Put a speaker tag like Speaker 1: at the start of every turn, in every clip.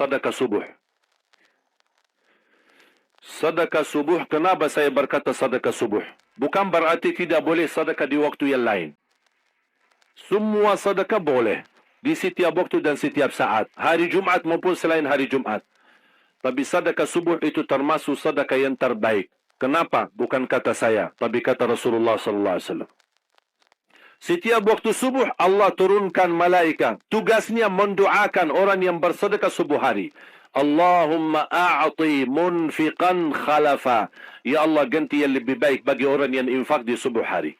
Speaker 1: sedekah subuh. Sedekah subuh, kenapa saya berkata sedekah subuh? Bukan berarti tidak boleh sedekah di waktu yang lain. Semua sedekah boleh di setiap waktu dan setiap saat, hari Jumat maupun selain hari Jumat. Tapi sedekah subuh itu termasuk sedekah yang terbaik. Kenapa? Bukan kata saya, tapi kata Rasulullah sallallahu alaihi wasallam. Setiap waktu subuh Allah turunkan malaikat. Tugasnya mendoakan orang yang bersedekah subuh hari. Allahumma a'ti munfiqan khalafa. Ya Allah, ganti yang lebih baik bagi orang yang infak di subuh hari.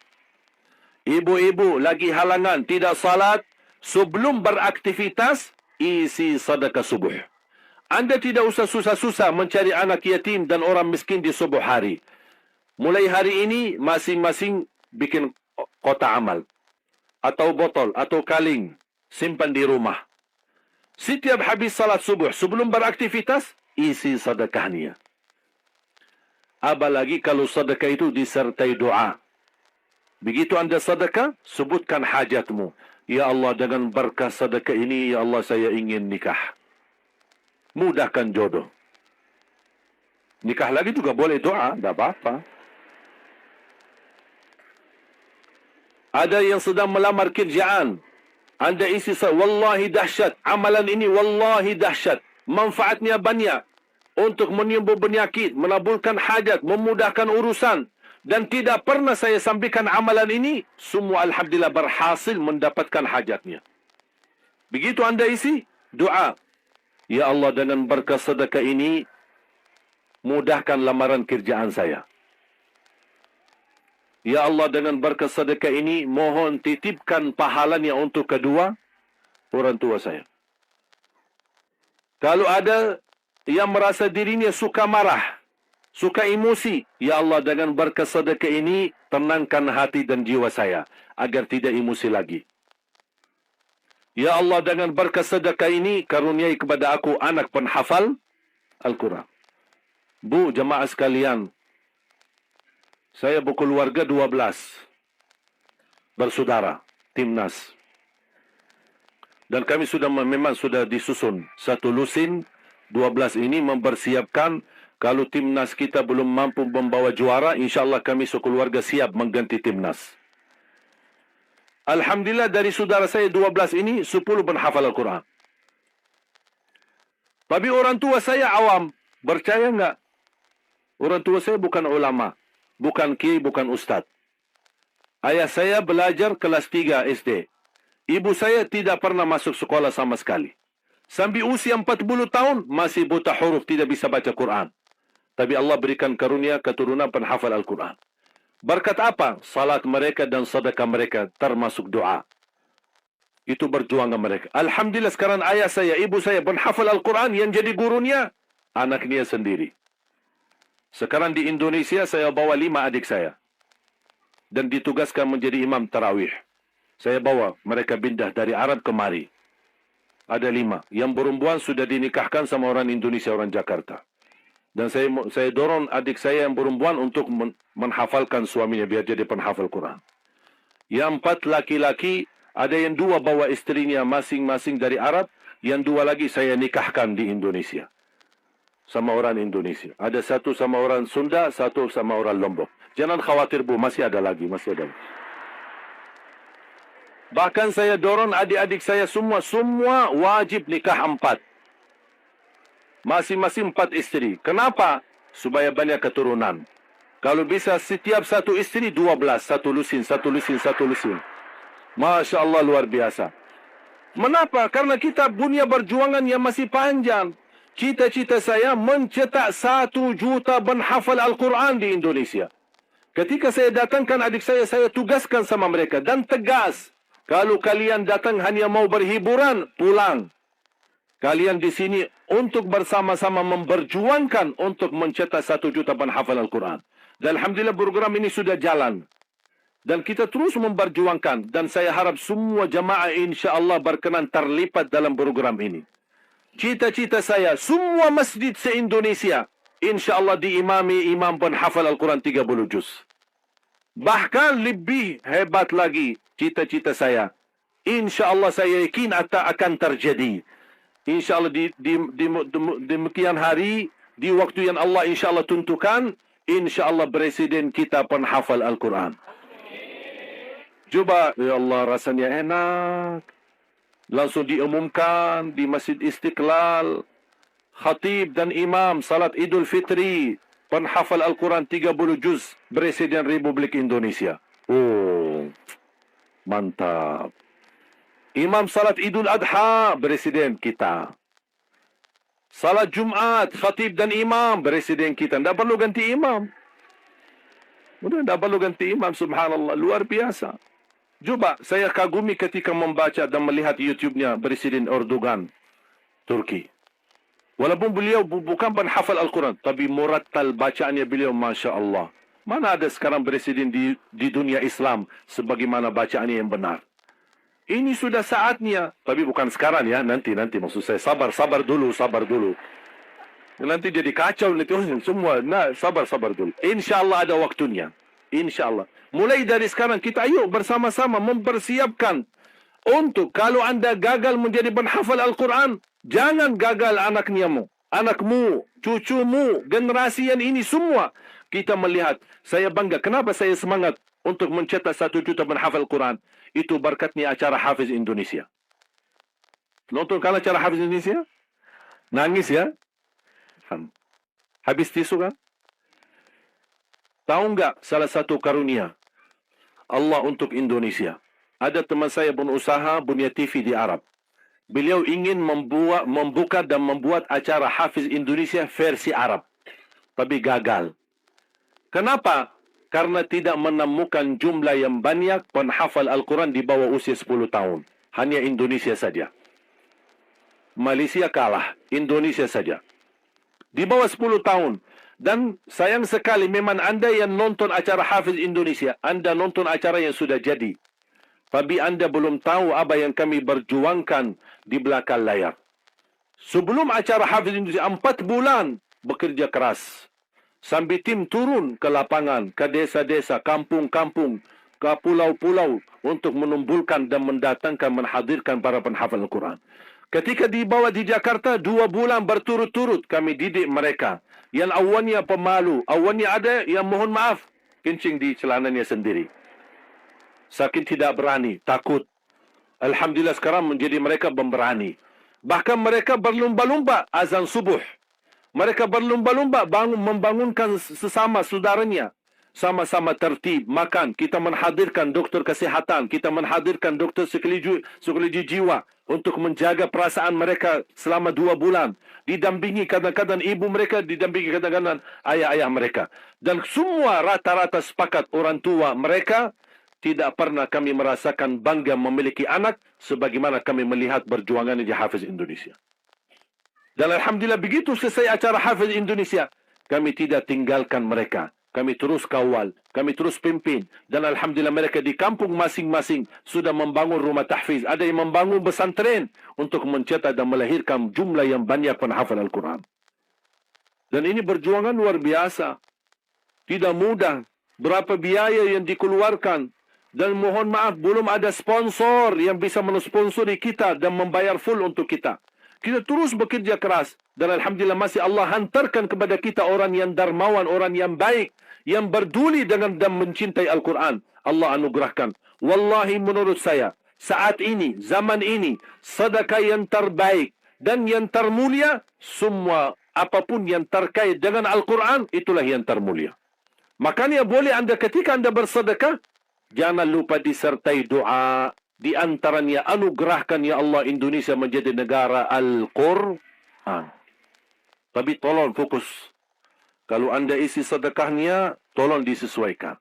Speaker 1: Ibu-ibu lagi halangan tidak salat, sebelum beraktivitas isi sedekah subuh. Anda tidak usah susah-susah mencari anak yatim dan orang miskin di subuh hari. Mulai hari ini masing-masing bikin kotak amal atau botol atau kaling, simpan di rumah. Setiap habis salat subuh sebelum beraktivitas isi sedekahnya. Apalagi kalau sedekah itu disertai doa. Begitu Anda sedekah, sebutkan hajatmu. Ya Allah, dengan berkah sedekah ini, ya Allah, saya ingin nikah. Mudahkan jodoh. Nikah lagi juga boleh doa, tidak apa-apa. Ada yang sedang melamar kerjaan. Anda isi, wallahi dahsyat. Amalan ini wallahi dahsyat. Manfaatnya banyak. Untuk menyembuh penyakit, menabulkan hajat, memudahkan urusan. Dan tidak pernah saya sampaikan amalan ini, semua alhamdulillah berhasil mendapatkan hajatnya. Begitu Anda isi, doa. Ya Allah, dengan berkah sedekah ini, mudahkan lamaran kerjaan saya. Ya Allah, dengan berkah sedekah ini, mohon titipkan pahalanya untuk kedua orang tua saya. Kalau ada yang merasa dirinya suka marah, suka emosi, ya Allah, dengan berkah sedekah ini, tenangkan hati dan jiwa saya, agar tidak emosi lagi. Ya Allah, dengan berkah sedekah ini, karuniai kepada aku anak penghafal Al-Quran. Bu, jemaah sekalian, saya berkeluarga 12 bersaudara, timnas. Dan kami memang sudah disusun satu lusin. 12 ini mempersiapkan kalau timnas kita belum mampu membawa juara, insyaAllah kami sekeluarga siap mengganti timnas. Alhamdulillah, dari saudara saya 12 ini 10 penghafal Al-Quran. Tapi orang tua saya awam. Percaya enggak? Orang tua saya bukan ulama, bukan kiai, bukan ustaz. Ayah saya belajar kelas 3 SD. Ibu saya tidak pernah masuk sekolah sama sekali. Sampai usia 40 tahun masih buta huruf, tidak bisa baca Quran. Tapi Allah berikan karunia keturunan penghafal Al-Quran. Berkat apa? Salat mereka dan sedekah mereka, termasuk doa. Itu berjuangan mereka. Alhamdulillah, sekarang ayah saya, ibu saya penghafal Al-Quran, yang jadi gurunya anaknya sendiri. Sekarang di Indonesia saya bawa 5 adik saya dan ditugaskan menjadi imam tarawih. Saya bawa mereka pindah dari Arab kemari. Ada 5. Yang perempuan sudah dinikahkan sama orang Indonesia, orang Jakarta. Dan saya dorong adik saya yang perempuan untuk menghafalkan suaminya biar jadi penghafal Quran. Yang 4 laki-laki, ada yang 2 bawa istrinya masing-masing dari Arab, yang 2 lagi saya nikahkan di Indonesia sama orang Indonesia. Ada 1 sama orang Sunda, 1 sama orang Lombok. Jangan khawatir Bu, masih ada lagi, masih ada. Bahkan saya dorong adik-adik saya semua wajib nikah 4. Masing-masing 4 istri. Kenapa? Supaya banyak keturunan. Kalau bisa setiap satu istri 12, satu lusin. Masya Allah, luar biasa. Mengapa? Karena kita punya perjuangan yang masih panjang. Cita-cita saya mencetak 1 juta penghafal Al-Quran di Indonesia. Ketika saya datangkan adik saya tugaskan sama mereka dan tegas. Kalau kalian datang hanya mau berhiburan, pulang. Kalian di sini untuk bersama-sama memperjuangkan untuk mencetak 1 juta penghafal Al-Quran. Dan alhamdulillah program ini sudah jalan. Dan kita terus memperjuangkan. Dan saya harap semua jamaah insyaAllah berkenan terlibat dalam program ini. Cita-cita saya, semua masjid se-Indonesia insyaAllah diimami imam penghafal Al-Quran 30 juz. Bahkan lebih hebat lagi cita-cita saya. InsyaAllah saya yakin akan terjadi. InsyaAllah demikian hari, di waktu yang Allah insyaAllah tentukan, insyaAllah Presiden kita penghafal Al-Quran. Cuba, ya Allah, rasanya enak. Langsung diumumkan di Masjid Istiqlal, khatib dan imam salat Idul Fitri, penghafal Al-Quran 30 juz, Presiden Republik Indonesia. Oh, mantap. Imam salat Idul Adha, Presiden kita. Salat Jumat, khatib dan imam, Presiden kita. Tidak perlu ganti imam. Tidak perlu ganti imam, subhanallah. Luar biasa. Cuba, saya kagumi ketika membaca dan melihat YouTube-nya Presiden Erdogan, Turki. Walaupun beliau bukan penghafal Al-Quran, tapi murattal bacaannya beliau, Masya Allah. Mana ada sekarang Presiden di dunia Islam sebagaimana bacaannya yang benar. Ini sudah saatnya, tapi bukan sekarang ya, nanti maksud saya sabar dulu. Nanti jadi kacau nanti semua. Nah, sabar dulu. InsyaAllah ada waktunya. InsyaAllah. Mulai dari sekarang kita ayo bersama-sama mempersiapkan untuk kalau anda gagal menjadi penghafal Al-Quran, jangan gagal anakmu, cucumu, generasi yang ini semua. Kita melihat, saya bangga. Kenapa saya semangat untuk mencetak 1 juta penghafal Al-Quran? Itu berkatnya acara Hafiz Indonesia. Nonton kan acara Hafiz Indonesia? Nangis ya? Habis tisu kan? Tahu enggak salah satu karunia Allah untuk Indonesia? Ada teman saya berusaha punya TV di Arab. Beliau ingin membuka dan membuat acara Hafiz Indonesia versi Arab. Tapi gagal. Kenapa? Karena tidak menemukan jumlah yang banyak penghafal Al-Quran di bawah usia 10 tahun. Hanya Indonesia saja. Malaysia kalah. Indonesia saja. Di bawah 10 tahun. Dan sayang sekali memang anda yang nonton acara Hafiz Indonesia, anda nonton acara yang sudah jadi. Tapi anda belum tahu apa yang kami berjuangkan di belakang layar. Sebelum acara Hafiz Indonesia, 4 bulan bekerja keras. Sambil tim turun ke lapangan, ke desa-desa, kampung-kampung, ke pulau-pulau untuk menumbulkan dan mendatangkan, menghadirkan para penghafal Al-Quran. Ketika dibawa di Jakarta, 2 bulan berturut-turut kami didik mereka. Yang awalnya pemalu, awalnya ada yang mohon maaf, kencing di celananya sendiri. Saking tidak berani, takut. Alhamdulillah sekarang menjadi mereka pemberani. Bahkan mereka berlumba-lumba azan subuh. Mereka berlumba-lumba membangunkan sesama saudaranya. Sama-sama tertib, makan. Kita menghadirkan doktor kesihatan. Kita menghadirkan doktor psikologi jiwa untuk menjaga perasaan mereka selama 2 bulan. Didampingi kadang-kadang ibu mereka, didampingi kadang-kadang ayah-ayah mereka. Dan semua rata-rata sepakat orang tua mereka tidak pernah kami merasakan bangga memiliki anak sebagaimana kami melihat perjuangan di Hafiz Indonesia. Dan Alhamdulillah begitu selesai acara Hafiz Indonesia, kami tidak tinggalkan mereka. Kami terus kawal, kami terus pimpin. Dan Alhamdulillah mereka di kampung masing-masing sudah membangun rumah tahfiz. Ada yang membangun pesantren untuk mencetak dan melahirkan jumlah yang banyak penghafal Al-Quran. Dan ini perjuangan luar biasa. Tidak mudah. Berapa biaya yang dikeluarkan. Dan mohon maaf, belum ada sponsor yang bisa mensponsori kita dan membayar full untuk kita. Kita terus bekerja keras. Dan Alhamdulillah masih Allah hantarkan kepada kita orang yang dermawan, orang yang baik, yang berduli dengan dan mencintai Al-Quran. Allah anugerahkan. Wallahi menurut saya, saat ini, zaman ini, sedekah yang terbaik dan yang termulia, semua apapun yang terkait dengan Al-Quran, itulah yang termulia. Makanya boleh anda ketika anda bersedekah, jangan lupa disertai doa. Di antaranya anugerahkan ya Allah Indonesia menjadi negara Al-Quran. Tapi tolong fokus. Kalau anda isi sedekahnya, tolong disesuaikan.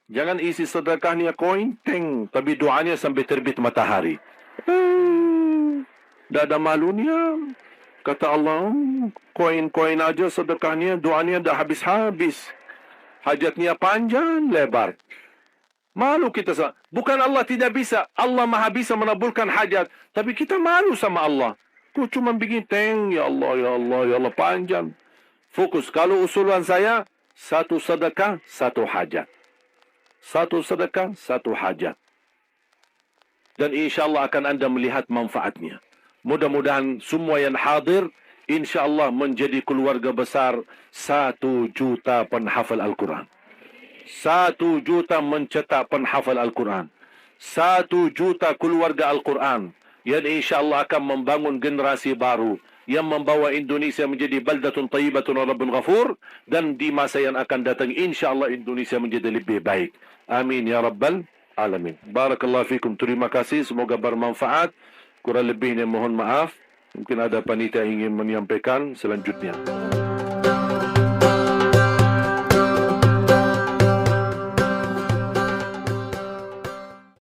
Speaker 1: Jangan isi sedekahnya koin, teng. Tapi doanya sampai terbit matahari. Tidak ada malunya. Kata Allah, koin-koin aja sedekahnya, doanya dah habis-habis. Hajatnya panjang, lebar. Malu kita. Bukan Allah tidak bisa. Allah maha bisa menabulkan hajat. Tapi kita malu sama Allah. Kau cuma bikin teng. Ya Allah, ya Allah, ya Allah. Panjang. Fokus. Kalau usulan saya, 1 sedekah, 1 hajat. 1 sedekah, 1 hajat. Dan insya Allah akan anda melihat manfaatnya. Mudah-mudahan semua yang hadir insya-Allah menjadi keluarga besar 1 juta penghafal Al-Quran. 1 juta mencetak penghafal Al-Quran. 1 juta keluarga Al-Quran yang insya-Allah akan membangun generasi baru yang membawa Indonesia menjadi baldatun tayyibatun wa rabbun ghafur, dan di masa yang akan datang insya-Allah Indonesia menjadi lebih baik. Amin ya rabbal alamin. Barakallahu fikum. Terima kasih, semoga bermanfaat. Kurang lebihnya mohon maaf. Mungkin ada panitia ingin menyampaikan selanjutnya.